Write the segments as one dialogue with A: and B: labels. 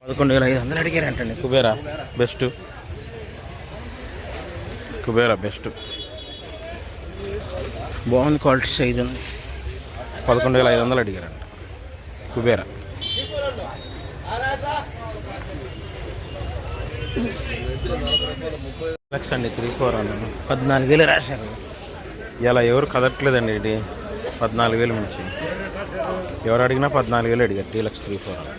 A: 11,500 అడిగారంటండి. Kubera best, Kubera best, బాగుంది quality, size ఉంది. 11,500 అడిగారంట కుబేరా. లక్ష అండి 3-4 అన్నాను. 14,000 రాశారు. ఇలా ఎవరు కదట్లేదండి. ఇది 14,000 నుంచి ఎవరు అడిగినా 14,000 అడిగారు. డీలక్స్ 3-4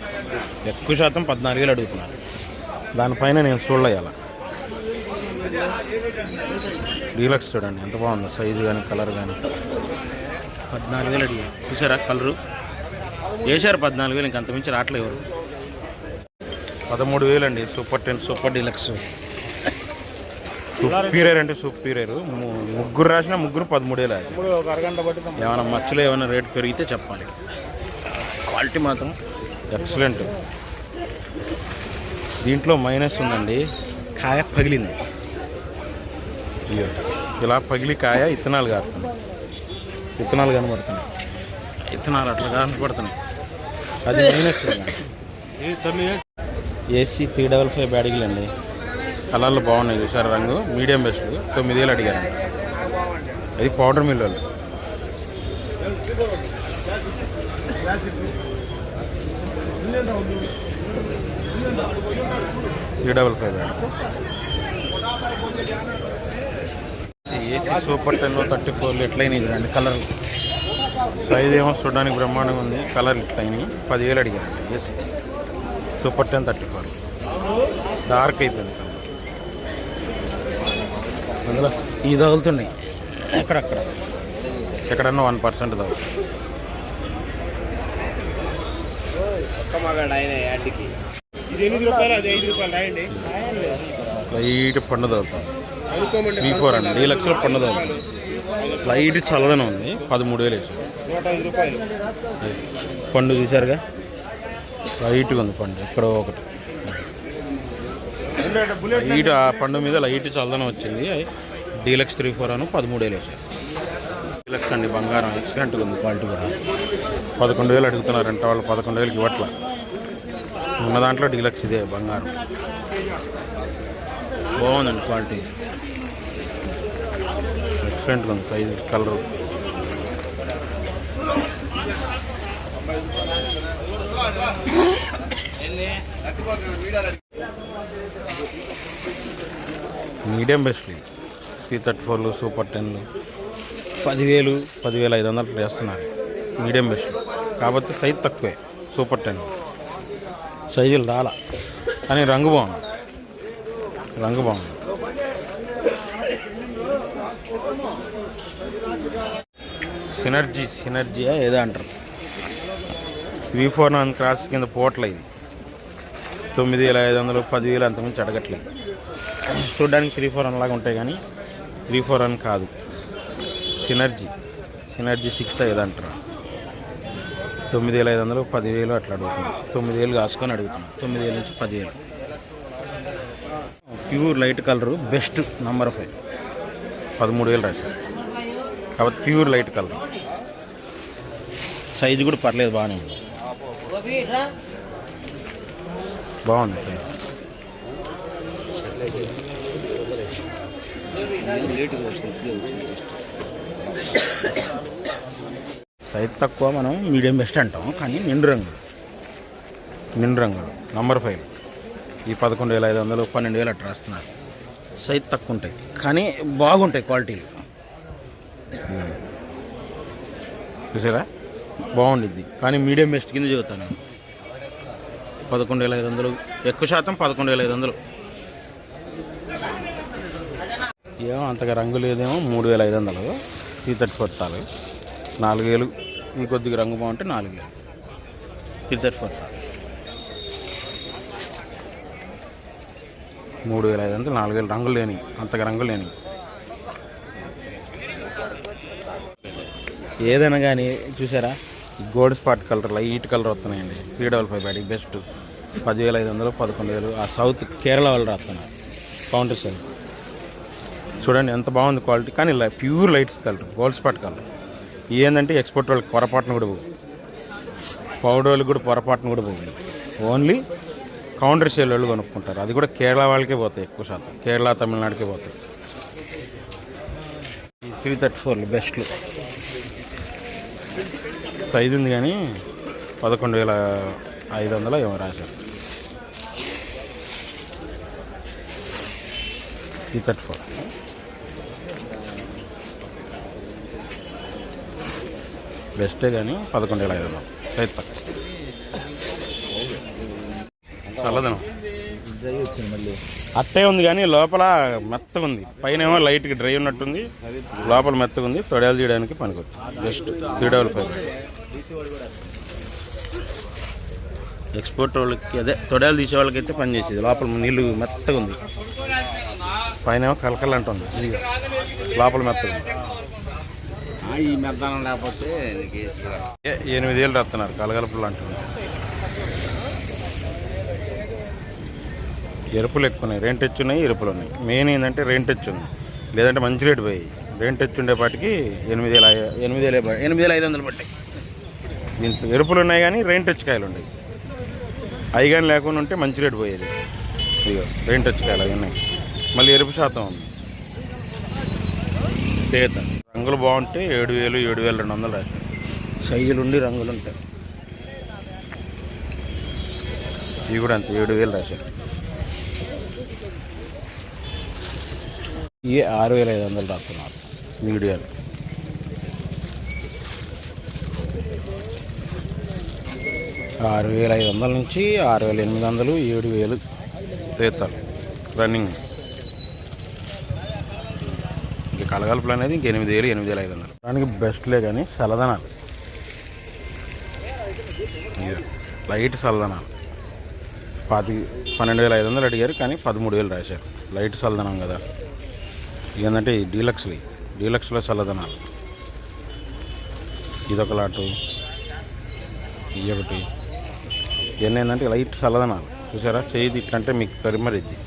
A: ఎక్కువ శాతం 14,000 అడుగుతున్నారు. దానిపైన నేను చూడలేయాల. డీలక్స్ చూడండి ఎంత బాగుందో, సైజు కానీ కలర్ కానీ. 14,000 అడిగారు. చూసారా కలరు వేశారు. 14,000 ఇంక అంతమించి రావట్లేదు ఎవరు. 13,000 అండి. Super 10 super deluxe. సుపీరియర్ అంటే సుపీరియర్. ముగ్గురు రాసిన ముగ్గురు 13,000. ఏమైనా మచ్చలో ఏమైనా రేటు పెరిగితే చెప్పాలి. క్వాలిటీ మాత్రం ఎక్సలెంట్. దీంట్లో మైనస్ ఉందండి, కాయ పగిలింది. ఇలా పగిలి కాయ ఇత్తనాలు కారుతున్నాయి, ఇత్తనాలు కనబడుతున్నాయి, ఇత్తనాలు అట్లా కనపడుతున్నాయి. అది మైనస్. ఏసీ 355 బ్యాడీలు అండి. కలర్లు బాగున్నాయి. చూసారు రంగు మీడియం బెస్ట్. 9,000 అడిగారు. అది పౌడర్ మిల్ వాళ్ళు. ఏసీ సూపర్ 10 34 ఎట్లయినాయి చూడండి. కలర్ సైజ్ ఏమో చూడడానికి బ్రహ్మాండంగా ఉంది. కలర్ ఇట్లయినాయి. 10,000 అడిగారు. ఏసీ సూపర్ 10 34 డార్క్ అయిపోయింది. అందులో ఇవి తగులుతున్నాయి ఎక్కడక్కడ, ఎక్కడన్నా 1% తగులుతుంది. లైట్ పండు తగులుతుంది. 3-4 అండి. 2,00,000 పండు తగులుతుంది. లైట్ చల్లదనం ఉంది. 13,000 వేసారు. పండు చూసారుగా లైట్గా ఉంది పండు. ఎక్కడో ఒకటి లైట్, ఆ పండు మీద లైట్ చల్లదనం వచ్చింది. డీలక్స్ 3-4 అని 13,000 వేసారు. డీలక్స్ అండి బంగారం ఎక్సలెంట్గా ఉంది. క్వాలిటీ కూడా 11,000 అడుగుతున్నారంట వాళ్ళు. 11,000కి ఇవ్వట్ల. ఉన్న దాంట్లో డీలక్స్ ఇదే బంగారం. బాగుందండి క్వాలిటీ, ఎక్సలెంట్గా ఉంది. Size colour medium best. 334 super 10 10,000 10,500 వేస్తున్నారు. మీడియం బెస్ట్ కాకపోతే సైజు తక్కువే. సూపర్ 10 సైజులు రాలా, కానీ రంగు బాగుంది. రంగు బాగుంది. సినర్జీయా ఏదో అంటారు. 3-4 క్రాస్ కింద పోట్ల. ఇది 9,500 10,000 అంతకుమించి అడగట్లేదు. చూడడానికి 3-4 లాగా ఉంటాయి కానీ 3-4 కాదు. సినర్జీ 6 ఏదో అంటారు. 9,500 10,000 అట్లా అడుగుతుంది. 9,000 కాసుకొని అడుగుతున్నాం. 9,000 నుంచి 10,000. Pure light colour best number 5 13,000 రాశారు. కాబట్టి ప్యూర్ లైట్ కలర్. సైజు కూడా పర్లేదు, బాగానే ఉంది. బాగుంది సైజు. సైజ్ తక్కువ మనం మీడియం బెస్ట్ అంటాం, కానీ నిండు రంగులు నంబర్ 5 ఈ 11,500 12,000 అట్లా రాస్తున్నారు. సైజ్ తక్కువ ఉంటాయి కానీ బాగుంటాయి క్వాలిటీలు. చూసారా బాగుండిద్ది, కానీ మీడియం బెస్ట్ కింద చదువుతాను నేను. 11,500 ఎక్కువ శాతం 11,500. ఏమో అంతగా రంగు లేదేమో. 3,500 334 తాలు. 4,000 ఈ కొద్దిగా రంగు బాగుంటే 4,000 334 తాలు. 3,500 4,000 రంగులు లేని, అంతగా రంగులు లేని. ఏదైనా కానీ చూసారా gold spot colour light colour వస్తున్నాయండి. 355 బ్యాడీ బెస్ట్ 10,500 11,000. ఆ సౌత్ కేరళ వాళ్ళు రాస్తున్నారు కౌంటర్ సైడ్. చూడండి ఎంత బాగుంది క్వాలిటీ, కానీ pure lights colour gold spot colour. ఏంటంటే ఎక్స్పోర్ట్ వాళ్ళకి పొరపాటును కూడా పోవు, పౌడర్ వాళ్ళకి కూడా పొరపాటును కూడా పోవు. ఓన్లీ కౌంటర్ సేల్ వాళ్ళు కొనుక్కుంటారు. అది కూడా కేరళ వాళ్ళకే పోతాయి, ఎక్కువ శాతం కేరళ తమిళనాడుకే పోతాయి. 334 బెస్ట్లు సైజు ఉంది కానీ 11,500 ఏమో రాశారు. 334 బెస్టే కానీ 11,500 రైతు తక్కువ. చల్లదనం
B: డ్రై వచ్చింది మళ్ళీ.
A: అట్టే ఉంది కానీ లోపల మెత్తగా ఉంది. పైన ఏమో లైట్గా డ్రై ఉన్నట్టుంది, లోపల మెత్తగా ఉంది. తొడయాలు తీయడానికి పనికొస్తుంది. జస్ట్ 355. ఎక్స్పోర్ట్ వాళ్ళకి అదే తొడయాలు తీసే వాళ్ళకైతే పనిచేసేది. లోపల నీళ్ళు మెత్తగా ఉంది, పైన ఏమో కలకల్ అంటుంది. ఇది లోపల మెత్తగా ఉంది.
B: ఈ మెద్దనం లేకపోతే
A: 8,000 రాస్తున్నారు కలగలుపులు అంటుంది. ఎరుపులు ఎక్కువ ఉన్నాయి, రెయిన్ టచ్ ఉన్నాయి, ఎరుపులు ఉన్నాయి. మెయిన్ ఏంటంటే రెయిన్ టచ్ ఉంది, లేదంటే మంచి రేటు పోయాయి. రెయిన్ టచ్ ఉండేపాటికి 8,500 పట్టాయి. దీంట్లో ఎరుపులు ఉన్నాయి కానీ రెయిన్ టచ్ కాయలు ఉన్నాయి. అవి కానీ లేకుండా ఉంటే మంచి రేటు పోయేది. ఇదిగో రెయిన్ టచ్ కాయలు అవి ఉన్నాయి. మళ్ళీ ఎరుపు శాతం ఉంది. తేత రంగులు బాగుంటే 7,000, 7,200 రాశారు. సైజులు ఉండి రంగులు ఉంటాయి. ఇవి కూడా అంతే 7,000 రాశారు. ఇవి 6,500 రాస్తున్నారు మీడియాలు. 6,500 నుంచి 6,800, 7,000 తేతారు రన్నింగ్. ఇంక కలగలుపులు అనేది ఇంక 8,000, 8,500. దానికి బెస్ట్లే కానీ చల్లదనాలు, లైట్ చల్లదనాలు. 12,500 అడిగారు కానీ 13,000 రాశారు. లైట్ చల్లదనం కదా. ఏంటంటే డీలక్స్లో చల్లదనాలు. ఇదొక లాటు, ఇదొకటి. ఇవన్నీ ఏంటంటే లైట్ చల్లదనాలు. చూసారా చేయిది ఇట్లంటే మీకు కరిమరిద్ది.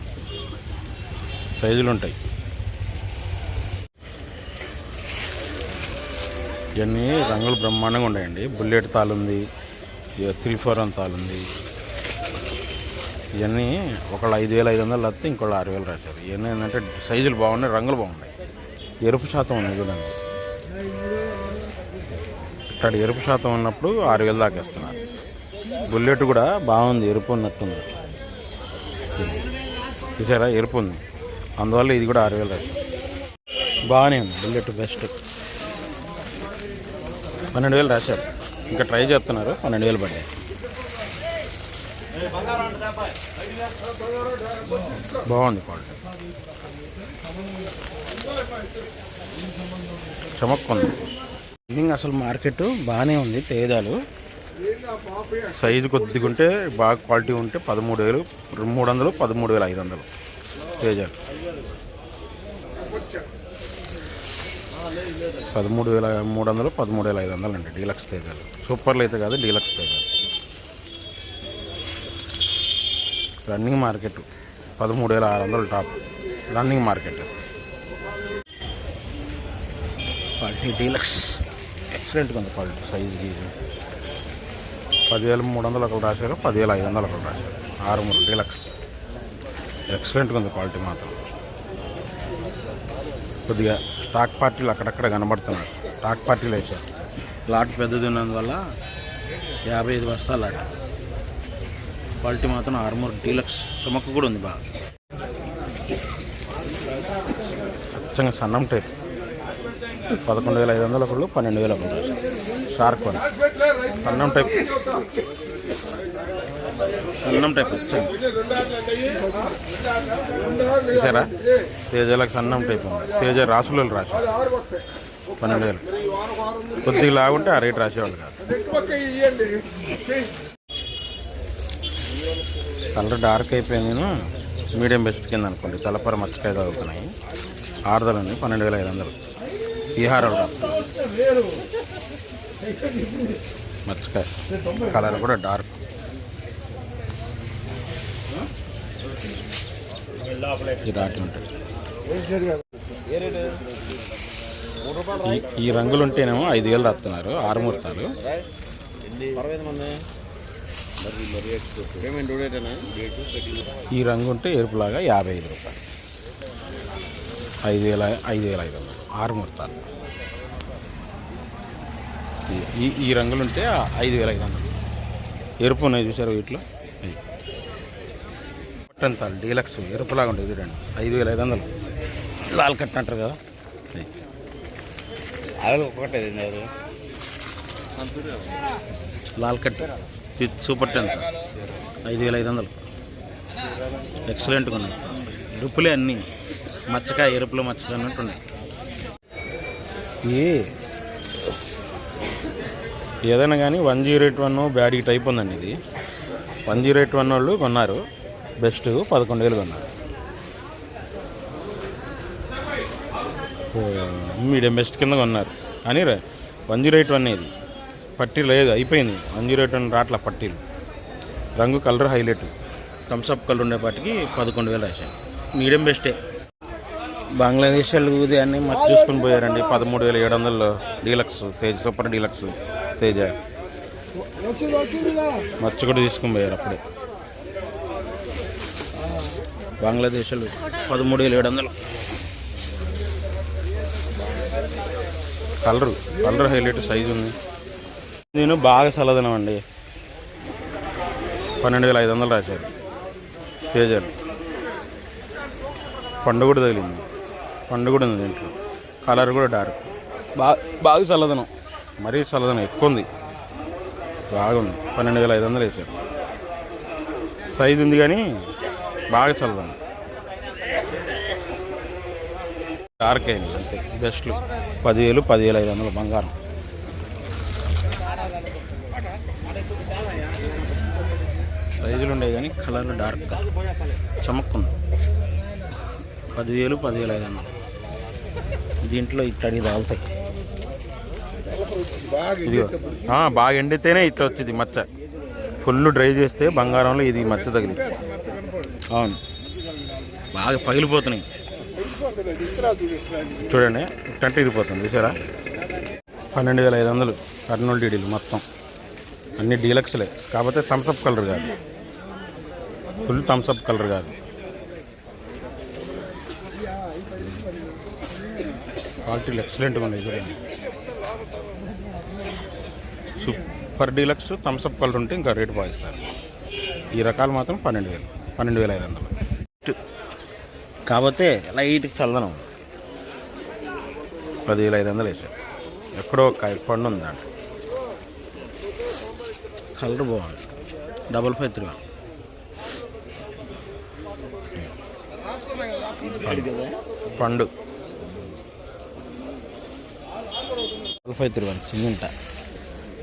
A: సైజులు ఉంటాయి. ఇవన్నీ రంగులు బ్రహ్మాండంగా ఉన్నాయండి. బుల్లెట్ తాలు ఉంది, 341 తాలు ఉంది. ఇవన్నీ ఒకళ్ళు 5,500 వస్తే ఇంకోళ్ళు 6,000 రాశారు. ఇవన్నీ ఏంటంటే సైజులు బాగున్నాయి, రంగులు బాగున్నాయి. ఎరుపు శాతం ఉంది చూడండి. ఇక్కడ ఎరుపు శాతం ఉన్నప్పుడు 6,000 దాకేస్తున్నారు. బుల్లెట్ కూడా బాగుంది, ఎరుపు ఉన్నట్టుంది. చూసారా ఎరుపు ఉంది, అందువల్ల ఇది కూడా 6,000 రాశారు. బాగానే ఉంది బుల్లెట్, బెస్ట్. 12,000 రాశారు. ఇంకా ట్రై చేస్తున్నారు. 12,000 పడ్డాయి. బాగుంది క్వాలిటీ, చమక్కుంది. బిల్డింగ్ అసలు మార్కెట్ బాగానే ఉంది. తేదాలు సైజు కొద్దిగా ఉంటే బాగా క్వాలిటీ ఉంటే 13,300, 13,500 తేజాలు. 13,300, 13,500 అండి డీలక్స్ తేజాలు. సూపర్లు అయితే కాదు, డీలక్స్ తేజాలు. Running market 13,600 top running market. Quality deluxe ఎక్సలెంట్గా ఉంది క్వాలిటీ. సైజు గీజు 10,300 ఒకరు రాశారు, 10,500 ఒకరు రాశారు. 6 డీలక్స్ ఎక్సలెంట్గా ఉంది క్వాలిటీ మాత్రం. కొద్దిగా స్టాక్ పార్టీలు అక్కడక్కడ కనబడుతున్నాయి. స్టాక్ పార్టీలు వేసారు. లాట్ పెద్దది ఉన్నందువల్ల 55 బస్తాలు లాట్. క్వాలిటీ మాత్రం 6 డీలక్స్. చమక్కు కూడా ఉంది బాగా. అచ్చంగా సన్నం టైప్ 11,500 ఒకళ్ళు, 12,000 ఒకళ్ళు. షార్క్ వన్ సన్నం టైప్, సన్నం టైప్ అచ్చంగా. చూసారా తేజాలకు సన్నం టైప్ ఉంది. తేజ రాసులు రాశారు 12,000. కొద్దిగా లాగుంటే ఆ రేటు రాసేవాళ్ళు కాదు. కలర్ డార్క్ అయిపోయింది. నేను మీడియం బెస్ట్ కింద అనుకోండి. తలపర మచ్చకాయ తగ్గుతున్నాయి. 6,000 ఉంది, 12,500. బీహార్ మచ్చకాయ కలర్ కూడా డార్క్. దాటి ఉంటుంది. ఈ రంగులు ఉంటేనేమో 5,000 రాస్తున్నారు. 6 ముహూర్తాలు. ఈ రంగు ఉంటే ఎరుపులాగా 55 రూపాయలు. 5,500 6 ముహూర్తాలు. ఈ రంగులు ఉంటే 5,500. ఎరుపు ఉన్నాయి చూసారు వీటిలో. పట్టంతాలు డీలక్స్ ఎరుపులాగా ఉంటుంది చూడండి, 5,500. లాల్ కట్ అంటారు కదా,
B: ఒకటే
A: లాల్ కట్ సూపర్ 10 5,500. ఎక్సలెంట్గా ఉన్నాయి. ఎరుపులే అన్నీ, మచ్చకాయ ఎరుపులో మచ్చకాయ అన్నట్టు ఉన్నాయి. ఏదైనా కానీ 108 బ్యాడీ టైప్ ఉందండి. ఇది 108 వాళ్ళు కొన్నారు, బెస్ట్ 11,000 కొన్నారు. మీడియం బెస్ట్ కింద కొన్నారు కానీ 108 ఇది పట్టీ లేదు, అయిపోయింది. 108 రాట్ల పట్టీలు. రంగు కలర్ హైలైట్ థమ్స్అప్ కలర్ ఉండేపాటికి 11,000 రాశారు. మీడియం బెస్టే. బంగ్లాదేశ్ వాళ్ళు అన్నీ మచ్చ చూసుకుని పోయారండి. 13,700 deluxe Tej, super deluxe Teja మచ్చ కూడా తీసుకుని పోయారు అప్పుడే. బంగ్లాదేశ్ వాళ్ళు 13,700. కలర్ హైలైట్ సైజు ఉంది. నేను బాగా చల్లదనం అండి. 12,500 రాశారు తేజాలు. పండు కూడా తగిలింది, పండు కూడా ఉంది దీంట్లో. కలర్ కూడా డార్క్. బాగా చల్లదనం, మరీ చల్లదనం ఎక్కువ ఉంది, బాగుంది. 12,500 వేసారు. సైజు ఉంది కానీ బాగా చల్లదనం. డార్క్ అయింది అంతే. బెస్ట్లు 10,000 10,500 బంగారం. సైజులు ఉండేవి కానీ కలర్ డార్క్ చమక్కుంది. 10,000 10,500. దీంట్లో ఇట్టడి తాగుతాయి. ఇది బాగా ఎండితేనే ఇట్లా వచ్చింది మచ్చ. ఫుల్ డ్రై చేస్తే బంగారంలో ఇది మచ్చ తగిలింది. అవును, బాగా పగిలిపోతున్నాయి చూడండి. ఇట్టంటే ఇరిపోతుంది చూసారా. 12,500 కర్నూలు డీడీలు మొత్తం అన్ని డీలక్స్లే. కాకపోతే థమ్స్అప్ కలర్ కాదు, ఫుల్ థమ్స్అప్ కలర్ కాదు. క్వాలిటీలు ఎక్సలెంట్గా ఉన్నాయి చూడండి. సూపర్ డీలక్స్ థమ్స్అప్ కలర్ ఉంటే ఇంకా రేటు బాగిస్తారు. ఈ రకాలు మాత్రం 12,000 12,500. కాకపోతే లైట్ చల్లదనం 10,500 వేసారు. ఎక్కడో పండు ఉంది దాంట్లో. కలర్ బాగుంది. 553 పండు 553 చిన్నింట.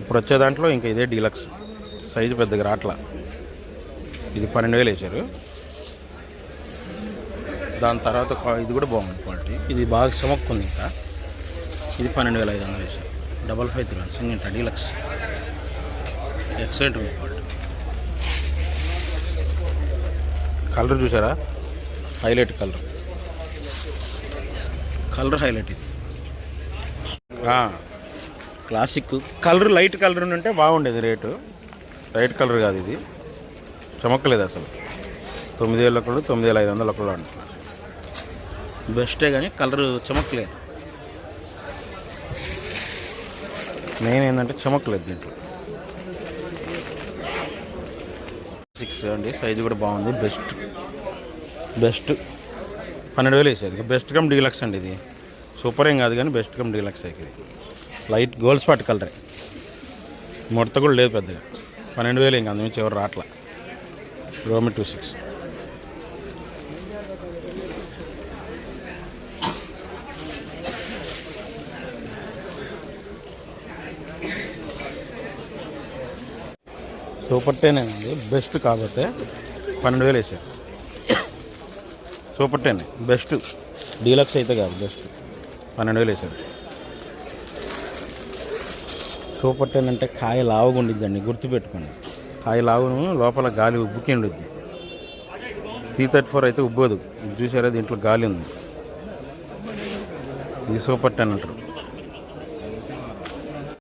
A: ఇప్పుడు వచ్చే దాంట్లో ఇంకా ఇదే డీలక్స్ సైజు పెద్దగా రాట్లా. ఇది 12,000 వేసారు. దాని తర్వాత ఇది కూడా బాగుంది క్వాలిటీ. ఇది బాగా చమక్కుంది. ఇంకా ఇది 12,500 వేసారు. 553 చిన్నింట డీలక్స్. ఎక్సలెంట్ ఉంది క్వాలిటీ. కలర్ చూసారా, హైలైట్ కలర్ హైలైట్. ఇది క్లాసిక్ కలర్, లైట్ కలర్ ఉంటే బాగుండేది రేటు. లైట్ కలర్ కాదు ఇది, చమక్కలేదు అసలు. 9,000 ఒకళ్ళు, 9,500 ఒకళ్ళు అంటున్నారు. బెస్టే కానీ కలర్ చమక్కలేదు. మెయిన్ ఏంటంటే చమక్కలేదు దీంట్లో. 6 అండి, సైజు కూడా బాగుంది. బెస్ట్ 12,000 వేసేది. బెస్ట్ కమ్ డీలక్స్ అండి. ఇది సూపర్ ఏం కాదు కానీ బెస్ట్ కమ్ డీలక్స్ ఇది. లైట్ గోల్డ్ స్పాట్ కలరే, ముడత కూడా లేదు పెద్దగా. 12,000 ఇంకా అందుమించి ఎవరు రాట్లా. రోమి 26. సూపర్ 10 అండి, బెస్ట్. కాకపోతే 12,000 వేసారు. సూపర్ 10 బెస్ట్, డీలక్స్ అయితే కాదు, బెస్ట్. 12,000 వేసారు. సూపర్ 10 అంటే కాయ లావుగా ఉండిద్దండి, గుర్తుపెట్టుకోండి. కాయ లావును లోపల గాలి ఉబ్బుకి ఉండిద్ది. 334 అయితే ఉబ్బోదు. చూసారా, దీంట్లో గాలి ఉంది. ఇది సూపర్ 10 అంటారు.